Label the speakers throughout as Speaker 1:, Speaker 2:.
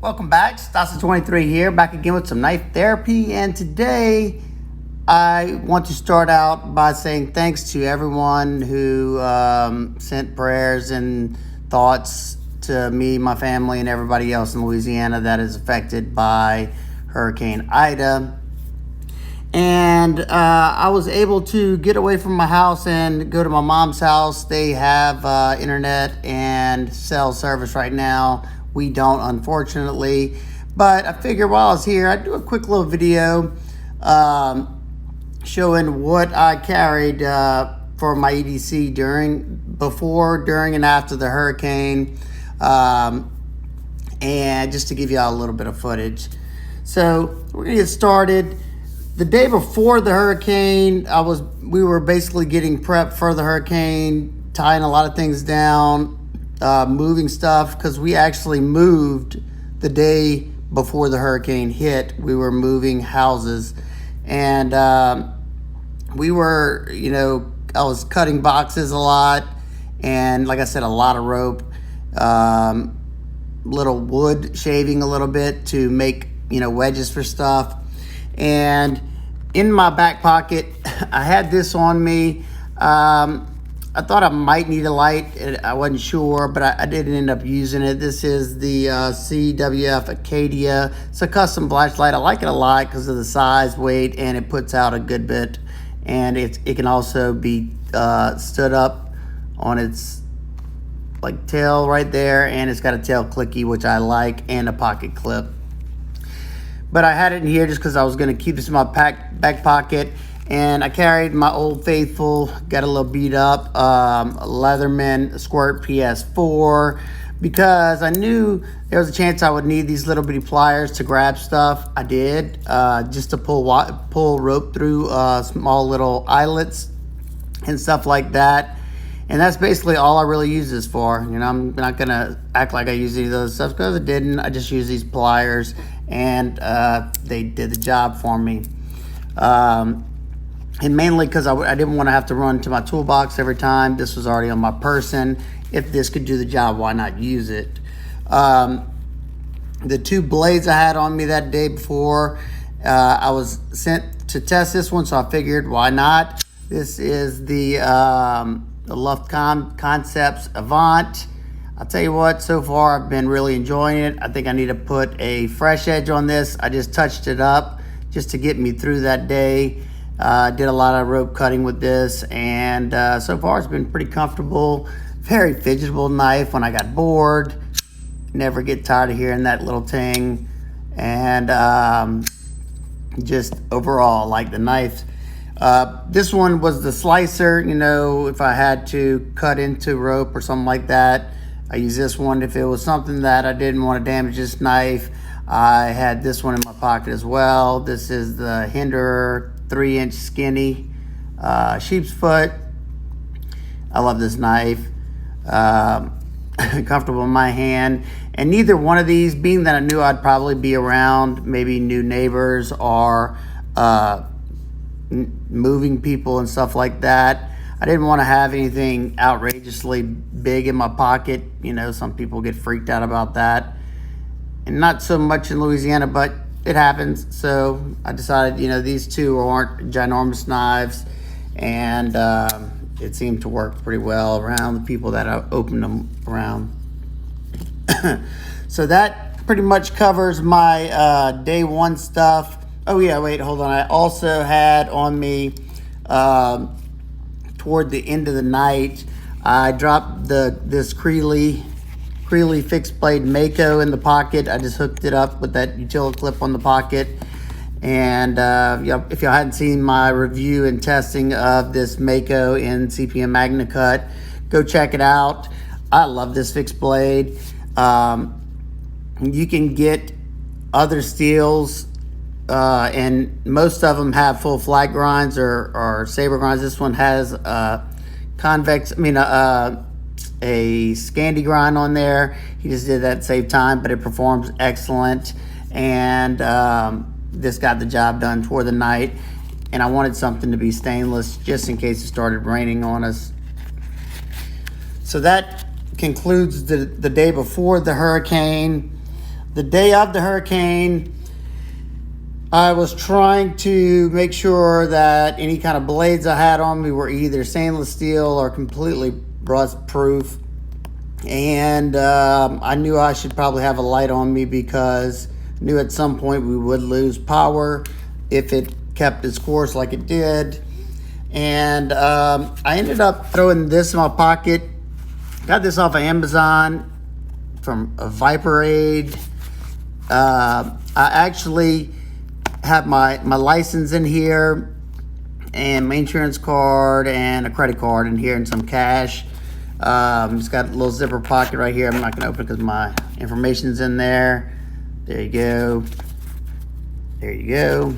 Speaker 1: Welcome back, Stassa 23 here, back again with some knife therapy. And today I want to start out by saying thanks to everyone who sent prayers and thoughts to me, my family, and everybody else in Louisiana that is affected by Hurricane Ida. And I was able to get away from my house and go to my mom's house. They have internet and cell service right now. We don't, unfortunately. But I figured while I was here, I'd do a quick little video showing what I carried for my EDC before, during, and after the hurricane. And just to give you all a little bit of footage. So we're gonna get started. The day before the hurricane, we were basically getting prepped for the hurricane, tying a lot of things down, moving stuff, because we actually moved the day before the hurricane hit. We were moving houses, and we were, I was cutting boxes a lot, and like I said, a lot of rope, little wood shaving a little bit to make, wedges for stuff. And in my back pocket, I had this on me. I thought I might need a light. I wasn't sure, but I didn't end up using it. This is the CWF Acadia. It's a custom flashlight. I like it a lot because of the size, weight, and it puts out a good bit. And it can also be stood up on its tail right there, and it's got a tail clicky, which I like, and a pocket clip. But I had it in here just because I was going to keep this in my back pocket. And I carried my Old Faithful, got a little beat up, Leatherman Squirt PS4, because I knew there was a chance I would need these little bitty pliers to grab stuff. I did, just to pull rope through small little eyelets and stuff like that. And that's basically all I really use this for. I'm not going to act like I use any of those stuff because I didn't. I just use these pliers, and they did the job for me. And mainly because I didn't want to have to run to my toolbox every time. This was already on my person. If this could do the job, why not use it? The two blades I had on me that day before, I was sent to test this one, so I figured, why not? This is the Luft Concepts Avant. I'll tell you what, so far I've been really enjoying it. I think I need to put a fresh edge on this. I just touched it up just to get me through that day. Did a lot of rope cutting with this, and so far it's been pretty comfortable. Very fidgetable knife when I got bored. Never get tired of hearing that little ting. And just overall, like the knife. This one was the slicer. If I had to cut into rope or something like that, I use this one. If it was something that I didn't want to damage this knife, I had this one in my pocket as well. This is the Hinderer 3-inch skinny sheep's foot. I love this knife. Comfortable in my hand. And neither one of these, being that I knew I'd probably be around maybe new neighbors or moving people and stuff like that, I didn't want to have anything outrageously big in my pocket. Some people get freaked out about that. And not so much in Louisiana, but it happens. So I decided, these two aren't ginormous knives, and it seemed to work pretty well around the people that I opened them around. So that pretty much covers my day one stuff. Oh yeah, wait, hold on. I also had on me toward the end of the night, I dropped this Creeley fixed blade Mako in the pocket. I just hooked it up with that utility clip on the pocket. And if y'all hadn't seen my review and testing of this Mako in CPM Magna Cut, go check it out. I love this fixed blade. You can get other steels, and most of them have full flat grinds or saber grinds. This one has a Scandi grind on there. He just did that to save time, but it performs excellent. And this got the job done for the night. And I wanted something to be stainless just in case it started raining on us. So that concludes the day before the hurricane. the day of the hurricane, I was trying to make sure that any kind of blades I had on me were either stainless steel or completely rust proof. And I knew I should probably have a light on me because I knew at some point we would lose power if it kept its course like it did. And I ended up throwing this in my pocket. Got this off of Amazon from a Viper Aid. I actually have my license in here and my insurance card and a credit card in here and some cash. It's got a little zipper pocket right here. I'm not going to open it because my information's in there. There you go. There you go.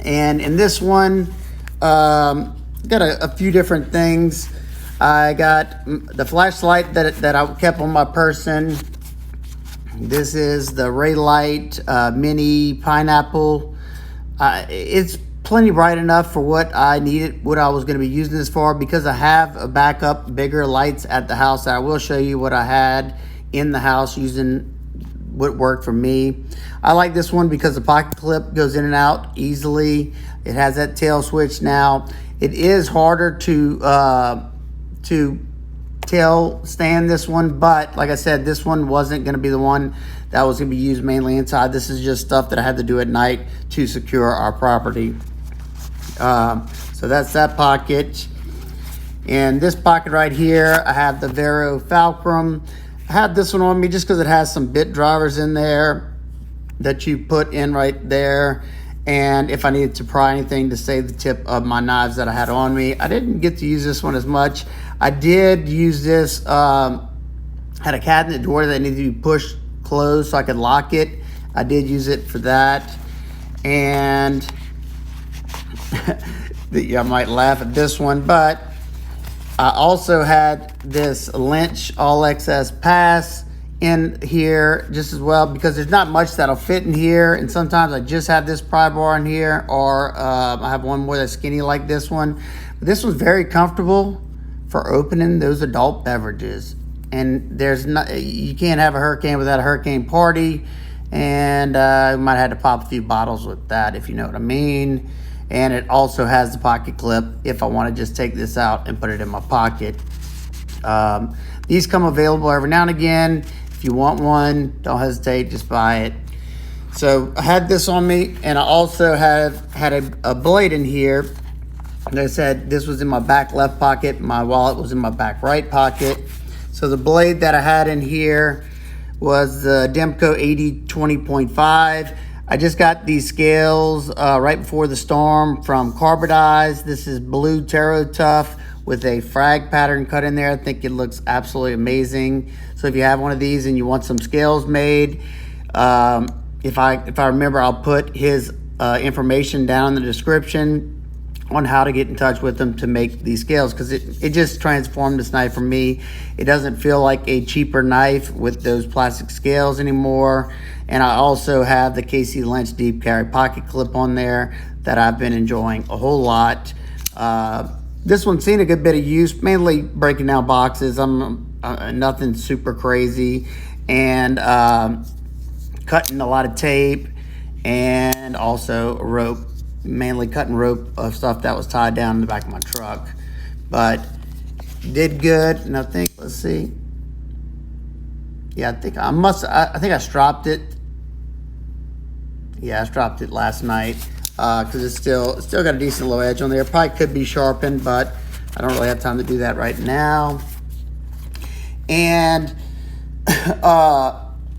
Speaker 1: And in this one, got a few different things. I got the flashlight that I kept on my person. This is the Raylight Mini Pineapple. It's plenty bright enough for what I needed, what I was going to be using this for, because I have a backup bigger lights at the house. I will show you what I had in the house using what worked for me. I like this one because the pocket clip goes in and out easily. It has that tail switch now. It is harder to tail stand this one, but like I said, this one wasn't going to be the one that was going to be used mainly inside. This is just stuff that I had to do at night to secure our property. So that's that pocket. And this pocket right here, I have the Vero Fulcrum. I have this one on me just because it has some bit drivers in there that you put in right there. And if I needed to pry anything to save the tip of my knives that I had on me. I didn't get to use this one as much. I did use this, had a cabinet door that needed to be pushed closed so I could lock it. I did use it for that. And I might laugh at this one, but I also had this Lynch All Access Pass in here just as well, because there's not much that'll fit in here, and sometimes I just have this pry bar in here, or I have one more that's skinny like this one. But this one's very comfortable for opening those adult beverages, and you can't have a hurricane without a hurricane party, and I might have had to pop a few bottles with that, if you know what I mean. And it also has the pocket clip if I want to just take this out and put it in my pocket. These come available every now and again. If you want one, don't hesitate, just buy it. So I had this on me, and I also had a blade in here. Like I said, this was in my back left pocket. My wallet was in my back right pocket. So the blade that I had in here was the Demco 8020.5. I just got these scales right before the storm from Carbodize. This is blue Terra Tough with a frag pattern cut in there. I think it looks absolutely amazing. So if you have one of these and you want some scales made, if I remember, I'll put his information down in the description on how to get in touch with them to make these scales, because it just transformed this knife for me. It doesn't feel like a cheaper knife with those plastic scales anymore. And I also have the KC Lynch Deep Carry pocket clip on there that I've been enjoying a whole lot. This one's seen a good bit of use, mainly breaking down boxes. I'm nothing super crazy, and cutting a lot of tape, and also rope, mainly cutting rope of stuff that was tied down in the back of my truck. But did good, and I think, let's see. Yeah, I think I stropped it. Yeah, I stropped it last night because it's still got a decent low edge on there. Probably could be sharpened, but I don't really have time to do that right now. And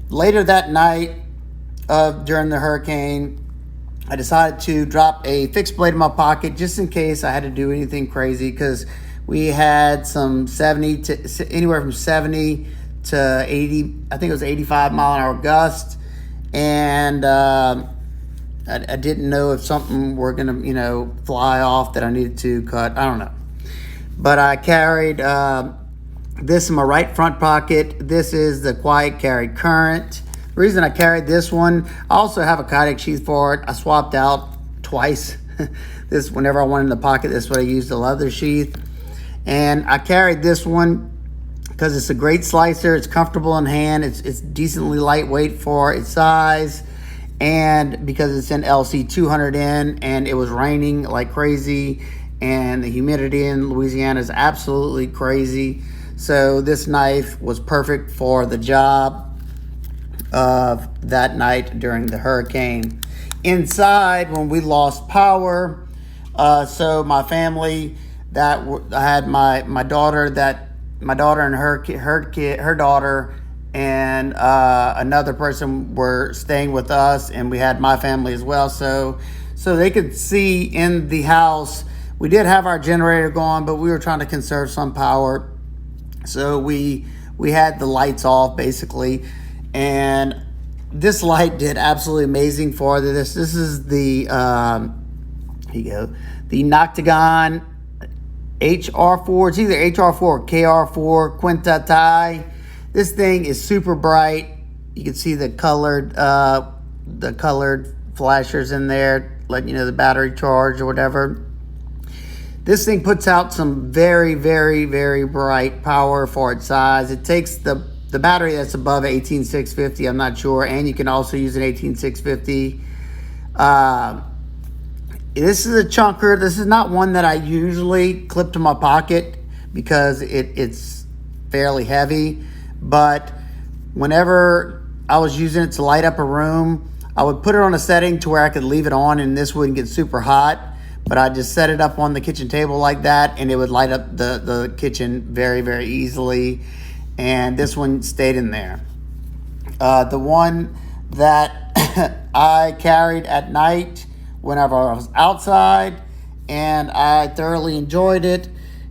Speaker 1: later that night during the hurricane, I decided to drop a fixed blade in my pocket just in case I had to do anything crazy, because we had some anywhere from 70 to 80, I think it was 85 mile an hour gust. And I didn't know if something were gonna, fly off that I needed to cut. I don't know. But I carried this in my right front pocket. This is the Quiet Carry Current. The reason I carried this one, I also have a Kydex sheath for it. I swapped out twice. This, whenever I wanted in the pocket, this is what I used, the leather sheath. And I carried this one because it's a great slicer. It's comfortable in hand. It's decently lightweight for its size. And because it's in LC 200N and it was raining like crazy and the humidity in Louisiana is absolutely crazy. So this knife was perfect for the job of that night during the hurricane. Inside, when we lost power, so my family, I had my daughter and her daughter and another person were staying with us, and we had my family as well. So they could see in the house. We did have our generator going, but we were trying to conserve some power. So we had the lights off basically, and this light did absolutely amazing for this. This is the here you go, the Noctagon HR4. It's either HR4 or KR4 Quinta Tie. This thing is super bright. You can see the colored flashers in there, letting you know the battery charge or whatever. This thing puts out some very, very, very bright power for its size. It takes the battery that's above 18650, I'm not sure, and you can also use an 18650. This is a chunker. This is not one that I usually clip to my pocket because it's fairly heavy. But whenever I was using it to light up a room, I would put it on a setting to where I could leave it on and this wouldn't get super hot. But I just set it up on the kitchen table like that and it would light up the kitchen very, very easily. And this one stayed in there. The one that I carried at night whenever I was outside and I thoroughly enjoyed it,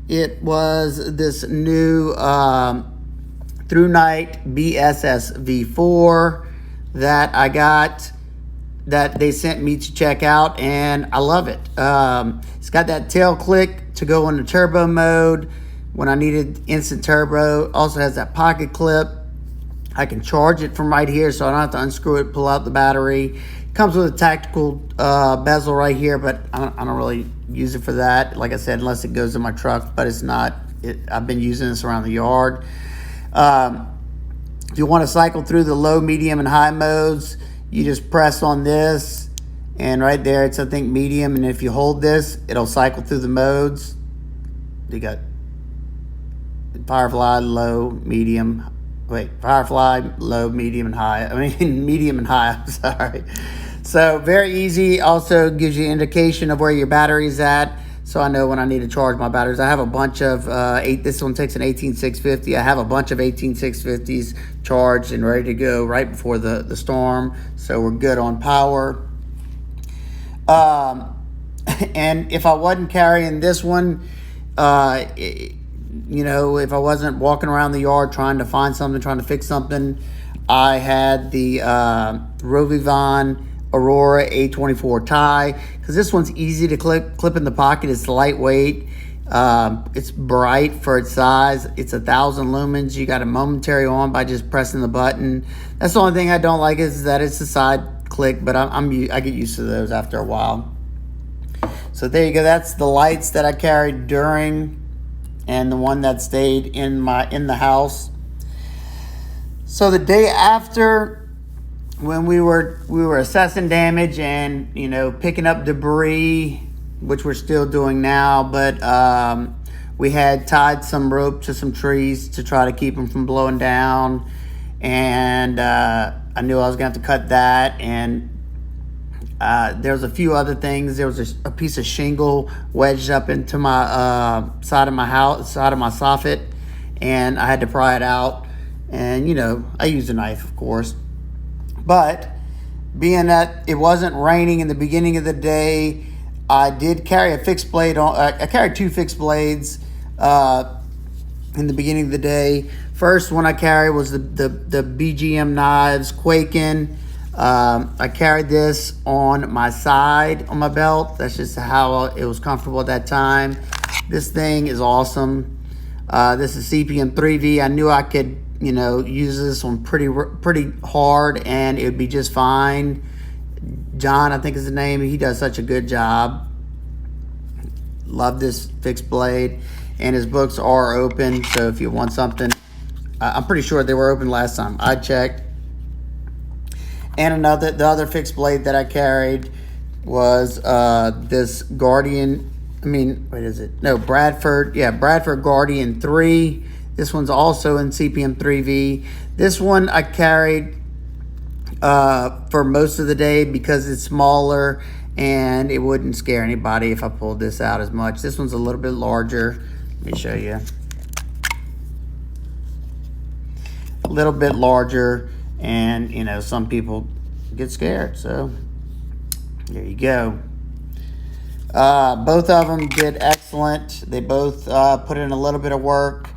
Speaker 1: it was this new Through Night BSS V4 that I got, that they sent me to check out, and I love it. It's got that tail click to go into turbo mode when I needed instant turbo. Also has that pocket clip. I can charge it from right here, so I don't have to unscrew it, pull out the battery. Comes with a tactical bezel right here, but I don't really use it for that. Like I said, unless it goes in my truck, but it's not. I've been using this around the yard. If you want to cycle through the low, medium, and high modes, you just press on this, and right there it's, I think, medium, and if you hold this, it'll cycle through the modes. You got Firefly, low, medium, Firefly, low, medium, and high. I mean, medium and high, I'm sorry. So very easy. Also gives you indication of where your battery's at, so I know when I need to charge my batteries. I have a bunch of, this one takes an 18650. I have a bunch of 18650s charged and ready to go right before the storm, so we're good on power. And if I wasn't carrying this one, you know, if I wasn't walking around the yard trying to find something, trying to fix something, I had the Rovivon Aurora A24 tie, because this one's easy to clip in the pocket. It's lightweight. It's bright for its size. It's 1,000 lumens. You got a momentary on by just pressing the button. That's the only thing I don't like, is that it's a side click, but I get used to those after a while. So there you go. That's the lights that I carried during, and the one that stayed in the house. So the day after, when we were assessing damage and, you know, picking up debris, which we're still doing now, but we had tied some rope to some trees to try to keep them from blowing down, and I knew I was gonna have to cut that, and there's a few other things. There was a piece of shingle wedged up into my side of my soffit, and I had to pry it out. And, you know, I used a knife, of course. But being that it wasn't raining in the beginning of the day, I did carry a fixed blade on. I carried 2 fixed blades in the beginning of the day. First one I carried was the BGM knives, Quaking. I carried this on my side on my belt. That's just how it was comfortable at that time. This thing is awesome. This is CPM 3V. I knew I could, you know, use this one pretty hard and it would be just fine. John, I think is the name. He does such a good job. Love this fixed blade, and his books are open, so if you want something I'm pretty sure they were open last time I checked. And the other fixed blade that I carried was this Guardian. What is it? No, Bradford. Yeah, Bradford Guardian 3. This one's also in CPM 3V. This one I carried for most of the day because it's smaller and it wouldn't scare anybody if I pulled this out as much. This one's a little bit larger. Let me show you. A little bit larger, and you know, some people get scared, so there you go. Both of them did excellent. They both put in a little bit of work.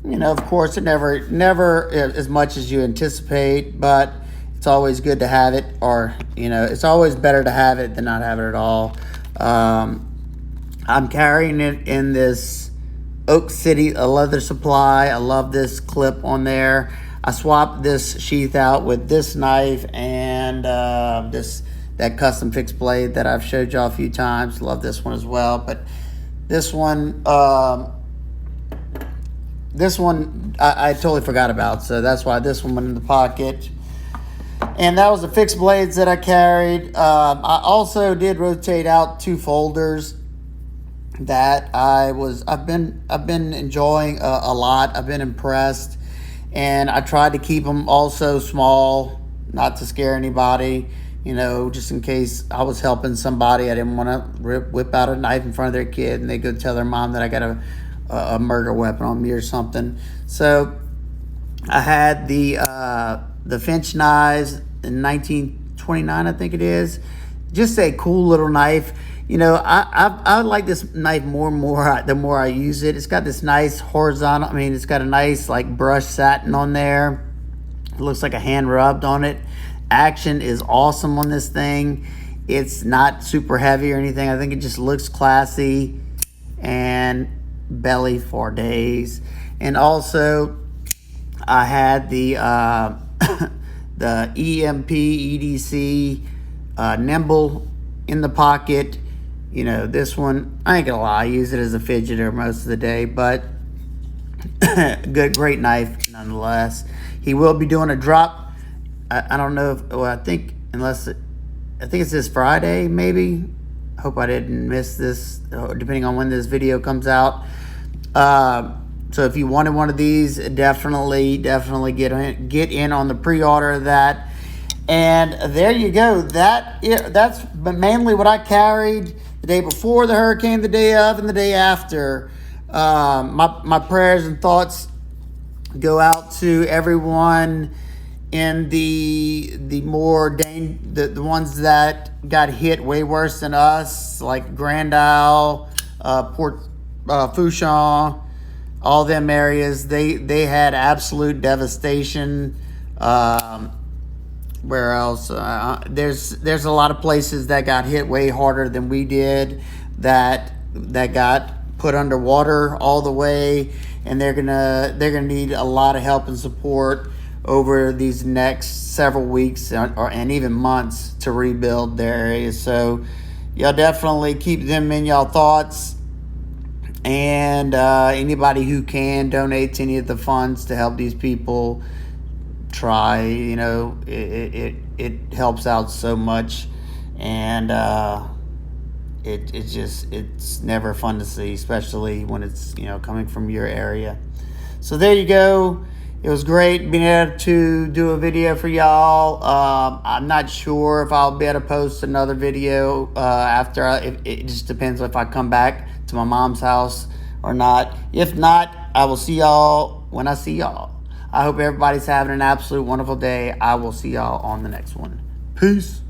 Speaker 1: You know, of course, it never as much as you anticipate, but it's always good to have it, or you know, it's always better to have it than not have it at all. I'm carrying it in this Oak City leather supply. I love this clip on there. I swapped this sheath out with this knife and that custom fixed blade that I've showed y'all a few times. Love this one as well. But this one I totally forgot about, so that's why this one went in the pocket. And that was the fixed blades that I carried. I also did rotate out 2 folders that I've been enjoying a lot. I've been impressed. And I tried to keep them also small, not to scare anybody, you know, just in case I was helping somebody. I didn't want to whip out a knife in front of their kid and they go tell their mom that I got a murder weapon on me or something. So I had the Finch knives in 1929, I think it is. Just a cool little knife. You know, I like this knife more and more the more I use it. It's got this nice horizontal, it's got a nice like brushed satin on there. It looks like a hand rubbed on it. Action is awesome on this thing. It's not super heavy or anything. I think it just looks classy and belly for days. And also I had the the EMP EDC Nimble in the pocket. You know, this one, I ain't gonna lie, I use it as a fidgeter most of the day, but great knife nonetheless. He will be doing a drop. I don't know if, well, I think it's this Friday, maybe. I hope I didn't miss this, depending on when this video comes out. So if you wanted one of these, definitely get in on the pre-order of that. And there you go. That's mainly what I carried the day before the hurricane, the day of, and the day after. My prayers and thoughts go out to everyone in the ones that got hit way worse than us, like Grand Isle, Port Fourchon, all them areas. They had absolute devastation. Where else? There's a lot of places that got hit way harder than we did, that got put underwater all the way, and they're gonna need a lot of help and support over these next several weeks and even months to rebuild their areas. So y'all definitely keep them in y'all thoughts, and anybody who can donate to any of the funds to help these people. Try, you know, it helps out so much, and it's never fun to see, especially when it's, you know, coming from your area. So there you go. It was great being able to do a video for y'all. I'm not sure if I'll be able to post another video after. It just depends if I come back to my mom's house or not. If not, I will see y'all when I see y'all. I hope everybody's having an absolute wonderful day. I will see y'all on the next one. Peace.